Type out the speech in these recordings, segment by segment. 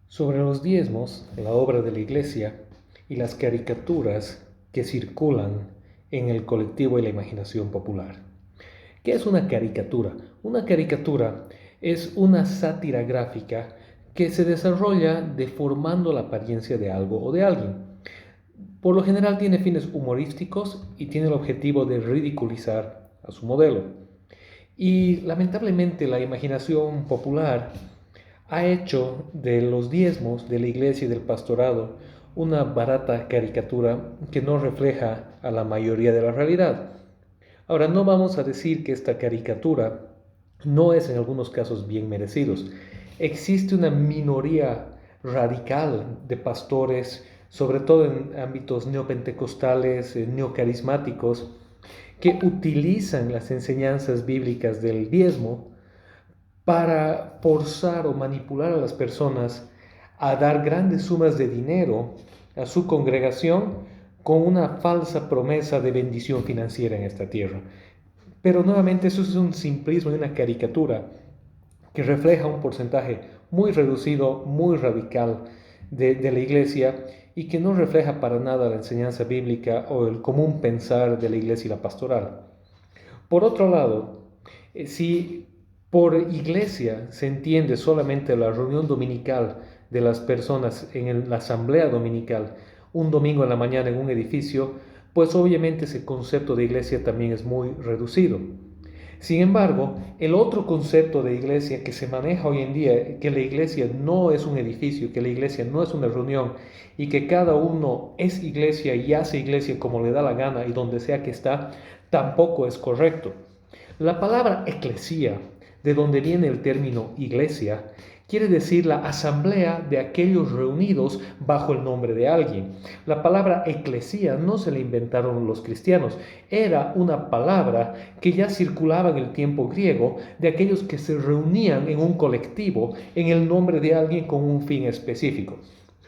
Sobre los diezmos, la obra de la Iglesia y las caricaturas que circulan en el colectivo y la imaginación popular. ¿Qué es una caricatura? Una caricatura es una sátira gráfica que se desarrolla deformando la apariencia de algo o de alguien. Por lo general tiene fines humorísticos y tiene el objetivo de ridiculizar a su modelo. Y lamentablemente la imaginación popular ha hecho de los diezmos de la iglesia y del pastorado una barata caricatura que no refleja a la mayoría de la realidad. Ahora, no vamos a decir que esta caricatura no es en algunos casos bien merecidos. Existe una minoría radical de pastores, sobre todo en ámbitos neopentecostales, neocarismáticos, que utilizan las enseñanzas bíblicas del diezmo para forzar o manipular a las personas a dar grandes sumas de dinero a su congregación con una falsa promesa de bendición financiera en esta tierra. Pero nuevamente eso es un simplismo y una caricatura que refleja un porcentaje muy reducido, muy radical de la iglesia y que no refleja para nada la enseñanza bíblica o el común pensar de la iglesia y la pastoral. Por otro lado, si por iglesia se entiende solamente la reunión dominical de las personas en la asamblea dominical, un domingo en la mañana en un edificio, pues obviamente ese concepto de iglesia también es muy reducido. Sin embargo, el otro concepto de iglesia que se maneja hoy en día, que la iglesia no es un edificio, que la iglesia no es una reunión y que cada uno es iglesia y hace iglesia como le da la gana y donde sea que está, tampoco es correcto. La palabra eclesía, de donde viene el término iglesia, quiere decir la asamblea de aquellos reunidos bajo el nombre de alguien. La palabra eclesía no se la inventaron los cristianos, era una palabra que ya circulaba en el tiempo griego de aquellos que se reunían en un colectivo en el nombre de alguien con un fin específico.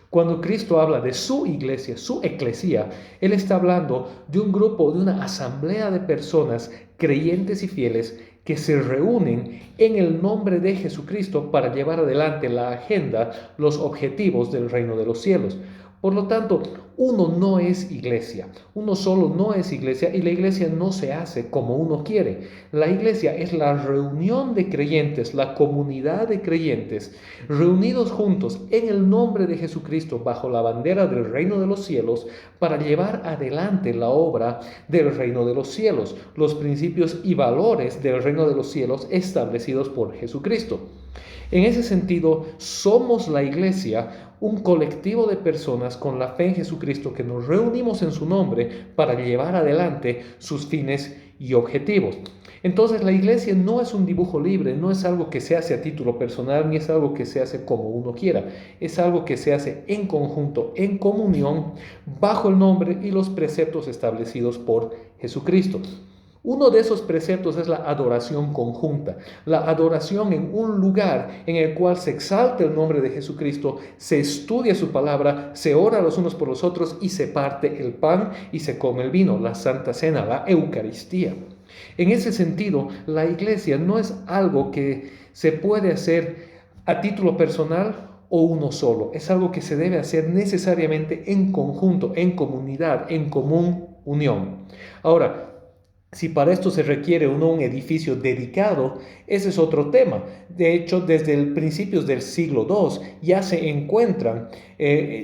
Cuando Cristo habla de su iglesia, su eclesía, Él está hablando de un grupo, de una asamblea de personas creyentes y fieles que se reúnen en el nombre de Jesucristo para llevar adelante la agenda, los objetivos del reino de los cielos. Por lo tanto, uno no es iglesia, uno solo no es iglesia y la iglesia no se hace como uno quiere. La iglesia es la reunión de creyentes, la comunidad de creyentes, reunidos juntos en el nombre de Jesucristo bajo la bandera del reino de los cielos para llevar adelante la obra del reino de los cielos, los principios y valores del reino de los cielos establecidos por Jesucristo. En ese sentido, somos la iglesia, un colectivo de personas con la fe en Jesucristo que nos reunimos en su nombre para llevar adelante sus fines y objetivos. Entonces la iglesia no es un dibujo libre, no es algo que se hace a título personal, ni es algo que se hace como uno quiera. Es algo que se hace en conjunto, en comunión, bajo el nombre y los preceptos establecidos por Jesucristo. Uno de esos preceptos es la adoración conjunta, la adoración en un lugar en el cual se exalta el nombre de Jesucristo, se estudia su palabra, se ora los unos por los otros y se parte el pan y se come el vino, la Santa Cena, la Eucaristía. En ese sentido, la iglesia no es algo que se puede hacer a título personal o uno solo, es algo que se debe hacer necesariamente en conjunto, en comunidad, en común unión. Ahora, si para esto se requiere un edificio dedicado, ese es otro tema. De hecho, desde el principios del siglo II ya se encuentran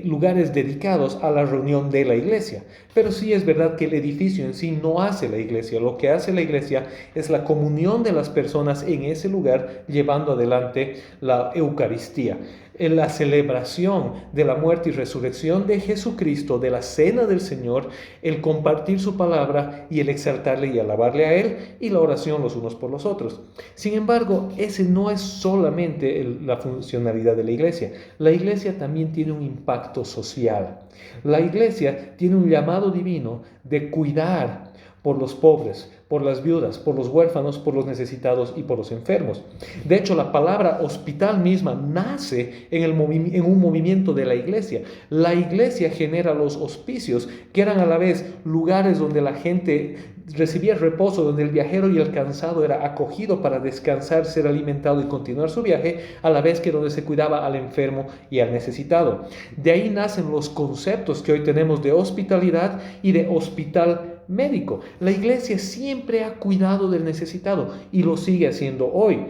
lugares dedicados a la reunión de la iglesia. Pero sí es verdad que el edificio en sí no hace la iglesia. Lo que hace la iglesia es la comunión de las personas en ese lugar llevando adelante la Eucaristía, en la celebración de la muerte y resurrección de Jesucristo, de la cena del Señor, el compartir su palabra y el exaltarle y alabarle a Él y la oración los unos por los otros. Sin embargo, ese no es solamente la funcionalidad de la iglesia. La iglesia también tiene un impacto social. La iglesia tiene un llamado divino de cuidar por los pobres, por las viudas, por los huérfanos, por los necesitados y por los enfermos. De hecho, la palabra hospital misma nace en un movimiento de la iglesia. La iglesia genera los hospicios, que eran a la vez lugares donde la gente recibía reposo, donde el viajero y el cansado era acogido para descansar, ser alimentado y continuar su viaje, a la vez que donde se cuidaba al enfermo y al necesitado. De ahí nacen los conceptos que hoy tenemos de hospitalidad y de hospital médico. La iglesia siempre ha cuidado del necesitado y lo sigue haciendo hoy.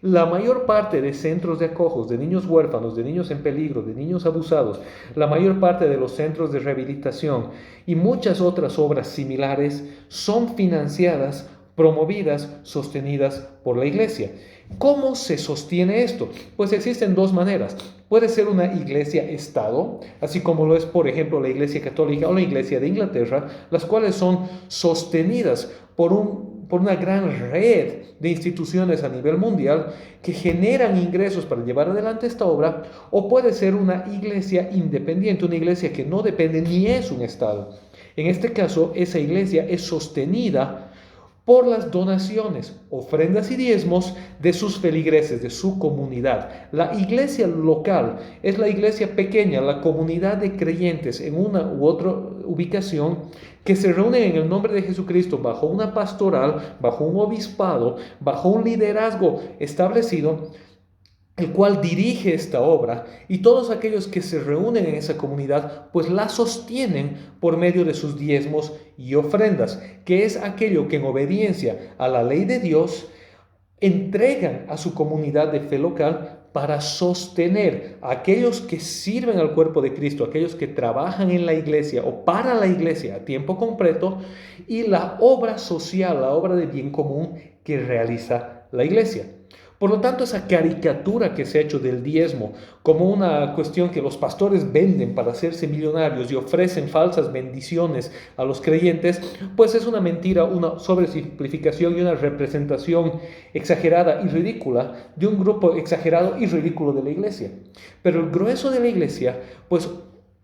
La mayor parte de centros de acojos, de niños huérfanos, de niños en peligro, de niños abusados, la mayor parte de los centros de rehabilitación y muchas otras obras similares son financiadas, promovidas, sostenidas por la iglesia. ¿Cómo se sostiene esto? Pues existen dos maneras. Puede ser una iglesia-estado, así como lo es, por ejemplo, la Iglesia Católica o la Iglesia de Inglaterra, las cuales son sostenidas por una gran red de instituciones a nivel mundial que generan ingresos para llevar adelante esta obra, o puede ser una iglesia independiente, una iglesia que no depende ni es un estado. En este caso, esa iglesia es sostenida por las donaciones, ofrendas y diezmos de sus feligreses, de su comunidad. La iglesia local es la iglesia pequeña, la comunidad de creyentes en una u otra ubicación que se reúnen en el nombre de Jesucristo bajo una pastoral, bajo un obispado, bajo un liderazgo establecido, el cual dirige esta obra, y todos aquellos que se reúnen en esa comunidad pues la sostienen por medio de sus diezmos y ofrendas, que es aquello que en obediencia a la ley de Dios entregan a su comunidad de fe local para sostener a aquellos que sirven al cuerpo de Cristo, aquellos que trabajan en la iglesia o para la iglesia a tiempo completo, y la obra social, la obra de bien común que realiza la iglesia. Por lo tanto, esa caricatura que se ha hecho del diezmo como una cuestión que los pastores venden para hacerse millonarios y ofrecen falsas bendiciones a los creyentes, pues es una mentira, una sobresimplificación y una representación exagerada y ridícula de un grupo exagerado y ridículo de la iglesia. Pero el grueso de la iglesia, pues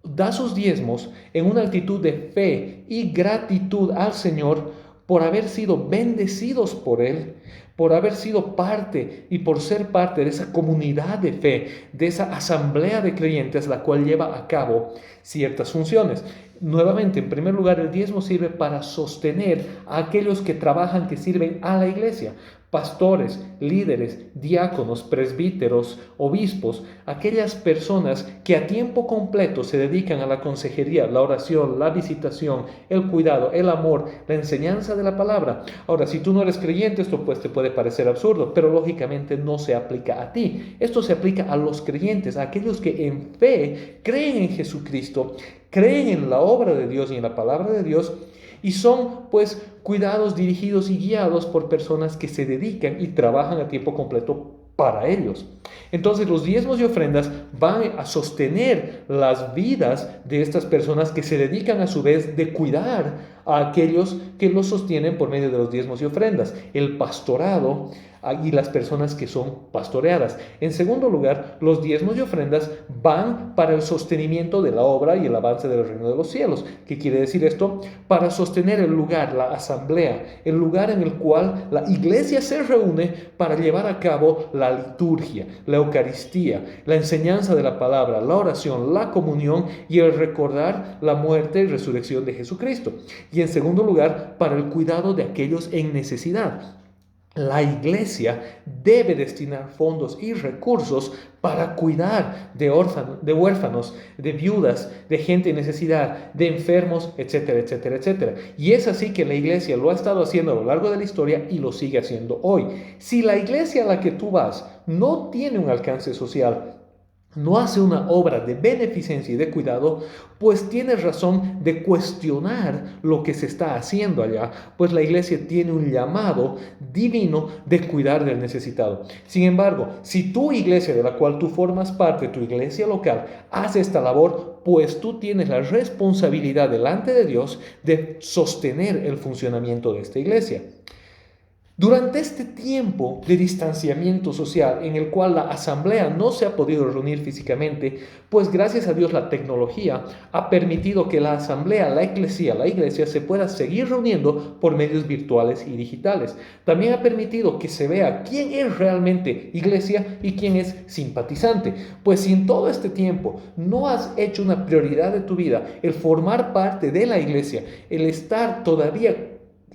da sus diezmos en una actitud de fe y gratitud al Señor por haber sido bendecidos por Él, por haber sido parte y por ser parte de esa comunidad de fe, de esa asamblea de creyentes, la cual lleva a cabo ciertas funciones. Nuevamente, en primer lugar, el diezmo sirve para sostener a aquellos que trabajan, que sirven a la iglesia. Pastores, líderes, diáconos, presbíteros, obispos, aquellas personas que a tiempo completo se dedican a la consejería, la oración, la visitación, el cuidado, el amor, la enseñanza de la palabra. Ahora, si tú no eres creyente, esto pues te puede parecer absurdo, pero lógicamente no se aplica a ti. Esto se aplica a los creyentes, a aquellos que en fe creen en Jesucristo, creen en la obra de Dios y en la palabra de Dios, y son pues cuidados, dirigidos y guiados por personas que se dedican y trabajan a tiempo completo para ellos. Entonces los diezmos y ofrendas van a sostener las vidas de estas personas que se dedican a su vez de cuidar a aquellos que los sostienen por medio de los diezmos y ofrendas, el pastorado y las personas que son pastoreadas. En segundo lugar, los diezmos y ofrendas van para el sostenimiento de la obra y el avance del reino de los cielos. ¿Qué quiere decir esto? Para sostener el lugar, la asamblea, el lugar en el cual la iglesia se reúne para llevar a cabo la liturgia, la Eucaristía, la enseñanza de la palabra, la oración, la comunión y el recordar la muerte y resurrección de Jesucristo. Y en segundo lugar, para el cuidado de aquellos en necesidad. La iglesia debe destinar fondos y recursos para cuidar de huérfanos, de viudas, de gente en necesidad, de enfermos, etcétera, etcétera, etcétera. Y es así que la iglesia lo ha estado haciendo a lo largo de la historia y lo sigue haciendo hoy. Si la iglesia a la que tú vas no tiene un alcance social, no hace una obra de beneficencia y de cuidado, pues tienes razón de cuestionar lo que se está haciendo allá, pues la iglesia tiene un llamado divino de cuidar del necesitado. Sin embargo, si tu iglesia de la cual tú formas parte, tu iglesia local, hace esta labor, pues tú tienes la responsabilidad delante de Dios de sostener el funcionamiento de esta iglesia. Durante este tiempo de distanciamiento social en el cual la asamblea no se ha podido reunir físicamente, pues gracias a Dios la tecnología ha permitido que la asamblea, la iglesia se pueda seguir reuniendo por medios virtuales y digitales. También ha permitido que se vea quién es realmente iglesia y quién es simpatizante. Pues si en todo este tiempo no has hecho una prioridad de tu vida el formar parte de la iglesia, el estar todavía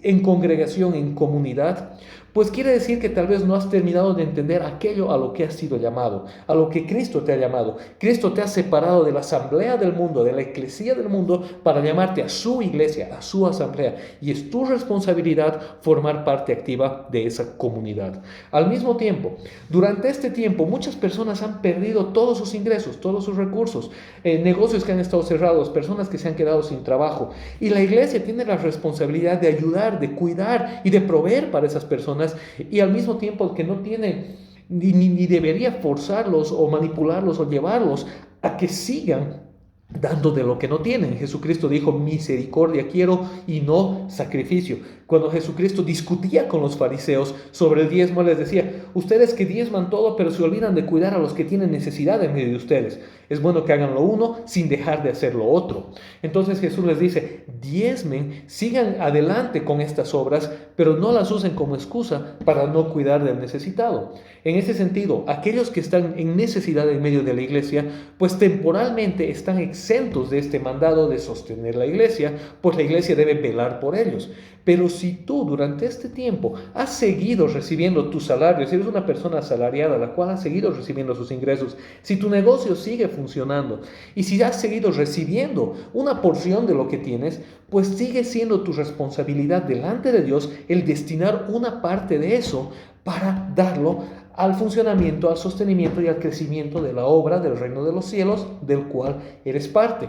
en congregación, en comunidad, pues quiere decir que tal vez no has terminado de entender aquello a lo que has sido llamado, a lo que Cristo te ha llamado. Cristo te ha separado de la asamblea del mundo, de la eclesía del mundo, para llamarte a su iglesia, a su asamblea. Y es tu responsabilidad formar parte activa de esa comunidad. Al mismo tiempo, durante este tiempo, muchas personas han perdido todos sus ingresos, todos sus recursos, negocios que han estado cerrados, personas que se han quedado sin trabajo. Y la iglesia tiene la responsabilidad de ayudar, de cuidar y de proveer para esas personas, y al mismo tiempo que no tiene ni debería forzarlos o manipularlos o llevarlos a que sigan dando de lo que no tienen. Jesucristo dijo: misericordia quiero y no sacrificio. Cuando Jesucristo discutía con los fariseos sobre el diezmo, les decía: ustedes que diezman todo, pero se olvidan de cuidar a los que tienen necesidad en medio de ustedes. Es bueno que hagan lo uno sin dejar de hacer lo otro. Entonces Jesús les dice: diezmen, sigan adelante con estas obras, pero no las usen como excusa para no cuidar del necesitado. En ese sentido, aquellos que están en necesidad en medio de la iglesia, pues temporalmente están exentos de este mandado de sostener la iglesia, pues la iglesia debe velar por ellos. Pero si tú durante este tiempo has seguido recibiendo tu salario, si eres una persona asalariada, la cual ha seguido recibiendo sus ingresos, si tu negocio sigue funcionando y si has seguido recibiendo una porción de lo que tienes, pues sigue siendo tu responsabilidad delante de Dios el destinar una parte de eso para darlo al funcionamiento, al sostenimiento y al crecimiento de la obra del reino de los cielos, del cual eres parte.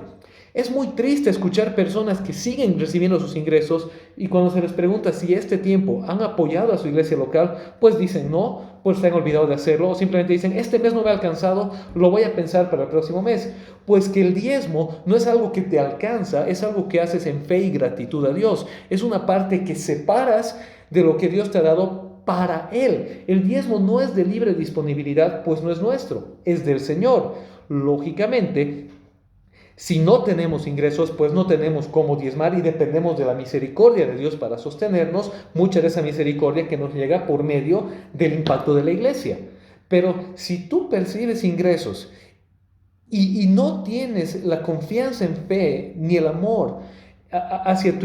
Es muy triste escuchar personas que siguen recibiendo sus ingresos y cuando se les pregunta si este tiempo han apoyado a su iglesia local, pues dicen no, pues se han olvidado de hacerlo, o simplemente dicen: este mes no me ha alcanzado, lo voy a pensar para el próximo mes. Pues que el diezmo no es algo que te alcanza, es algo que haces en fe y gratitud a Dios. Es una parte que separas de lo que Dios te ha dado para Él. El diezmo no es de libre disponibilidad, pues no es nuestro, es del Señor. Lógicamente, si no tenemos ingresos, pues no tenemos cómo diezmar y dependemos de la misericordia de Dios para sostenernos, mucha de esa misericordia que nos llega por medio del impacto de la iglesia. Pero si tú percibes ingresos y no tienes la confianza en fe ni el amor hacia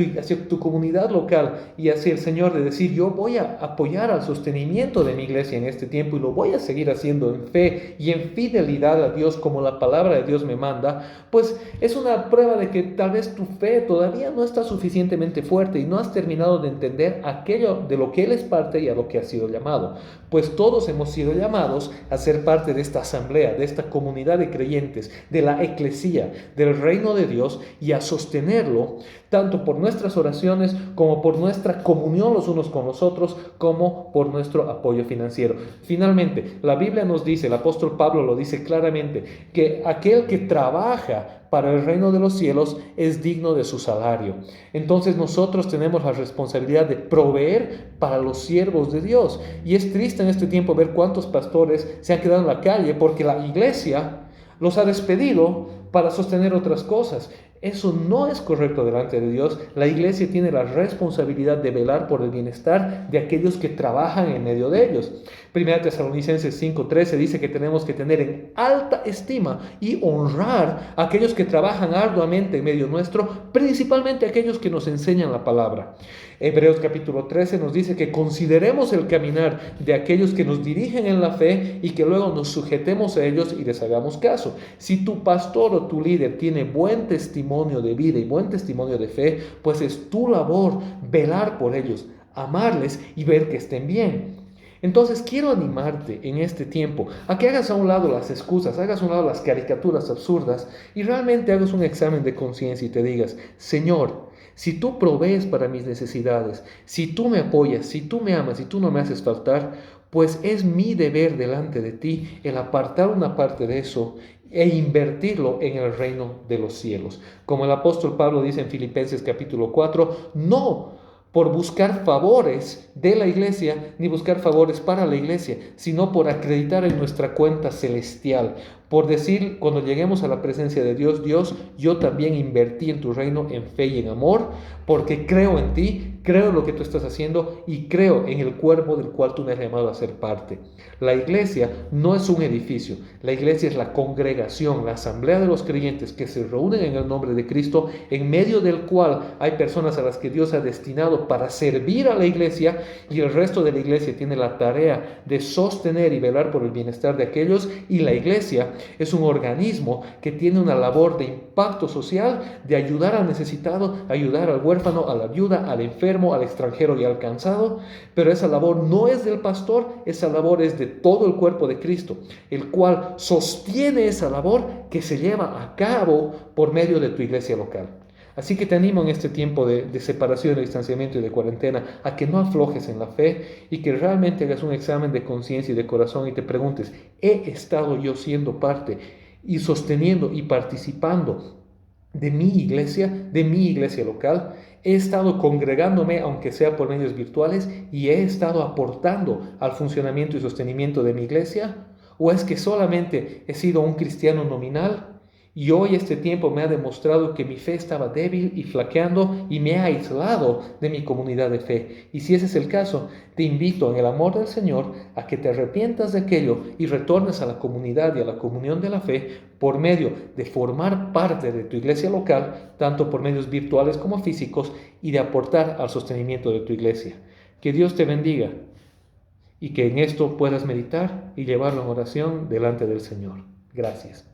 tu comunidad local y hacia el Señor, de decir: yo voy a apoyar al sostenimiento de mi iglesia en este tiempo y lo voy a seguir haciendo en fe y en fidelidad a Dios como la palabra de Dios me manda, pues es una prueba de que tal vez tu fe todavía no está suficientemente fuerte y no has terminado de entender aquello de lo que Él es parte y a lo que has sido llamado. Pues todos hemos sido llamados a ser parte de esta asamblea, de esta comunidad de creyentes, de la eclesía, del reino de Dios, y a sostenerlo tanto por nuestras oraciones como por nuestra comunión los unos con los otros, como por nuestro apoyo financiero. Finalmente, la Biblia nos dice, el apóstol Pablo lo dice claramente, que aquel que trabaja para el reino de los cielos es digno de su salario. Entonces nosotros tenemos la responsabilidad de proveer para los siervos de Dios. Y es triste en este tiempo ver cuántos pastores se han quedado en la calle porque la iglesia los ha despedido para sostener otras cosas. Eso no es correcto delante de Dios. La iglesia tiene la responsabilidad de velar por el bienestar de aquellos que trabajan en medio de ellos. Primera Tesalonicenses 5:13 dice que tenemos que tener en alta estima y honrar a aquellos que trabajan arduamente en medio nuestro, principalmente aquellos que nos enseñan la palabra. Hebreos capítulo 13 nos dice que consideremos el caminar de aquellos que nos dirigen en la fe y que luego nos sujetemos a ellos y les hagamos caso. Si tu pastor o tu líder tiene buen testimonio de vida y buen testimonio de fe, pues es tu labor velar por ellos, amarles y ver que estén bien. Entonces quiero animarte en este tiempo a que hagas a un lado las excusas, hagas a un lado las caricaturas absurdas y realmente hagas un examen de conciencia y te digas: Señor, si tú provees para mis necesidades, si tú me apoyas, si tú me amas, si tú no me haces faltar, pues es mi deber delante de ti el apartar una parte de eso e invertirlo en el reino de los cielos. Como el apóstol Pablo dice en Filipenses capítulo 4, no por buscar favores de la iglesia, ni buscar favores para la iglesia, sino por acreditar en nuestra cuenta celestial, por decir cuando lleguemos a la presencia de Dios, Dios, yo también invertí en tu reino en fe y en amor, porque creo en ti, creo en lo que tú estás haciendo y creo en el cuerpo del cual tú me has llamado a ser parte. La iglesia no es un edificio, la iglesia es la congregación, la asamblea de los creyentes que se reúnen en el nombre de Cristo, en medio del cual hay personas a las que Dios ha destinado para servir a la iglesia, y el resto de la iglesia tiene la tarea de sostener y velar por el bienestar de aquellos, y la iglesia es un organismo que tiene una labor de impacto social, de ayudar al necesitado, ayudar al huérfano, a la viuda, al enfermo, al extranjero y al cansado, pero esa labor no es del pastor, esa labor es de todo el cuerpo de Cristo, el cual sostiene esa labor que se lleva a cabo por medio de tu iglesia local. Así que te animo en este tiempo de separación, de distanciamiento y de cuarentena a que no aflojes en la fe y que realmente hagas un examen de conciencia y de corazón y te preguntes, ¿he estado yo siendo parte y sosteniendo y participando de mi iglesia local? ¿He estado congregándome, aunque sea por medios virtuales, y he estado aportando al funcionamiento y sostenimiento de mi iglesia? ¿O es que solamente he sido un cristiano nominal? Y hoy este tiempo me ha demostrado que mi fe estaba débil y flaqueando y me ha aislado de mi comunidad de fe. Y si ese es el caso, te invito en el amor del Señor a que te arrepientas de aquello y retornes a la comunidad y a la comunión de la fe por medio de formar parte de tu iglesia local, tanto por medios virtuales como físicos, y de aportar al sostenimiento de tu iglesia. Que Dios te bendiga y que en esto puedas meditar y llevarlo en oración delante del Señor. Gracias.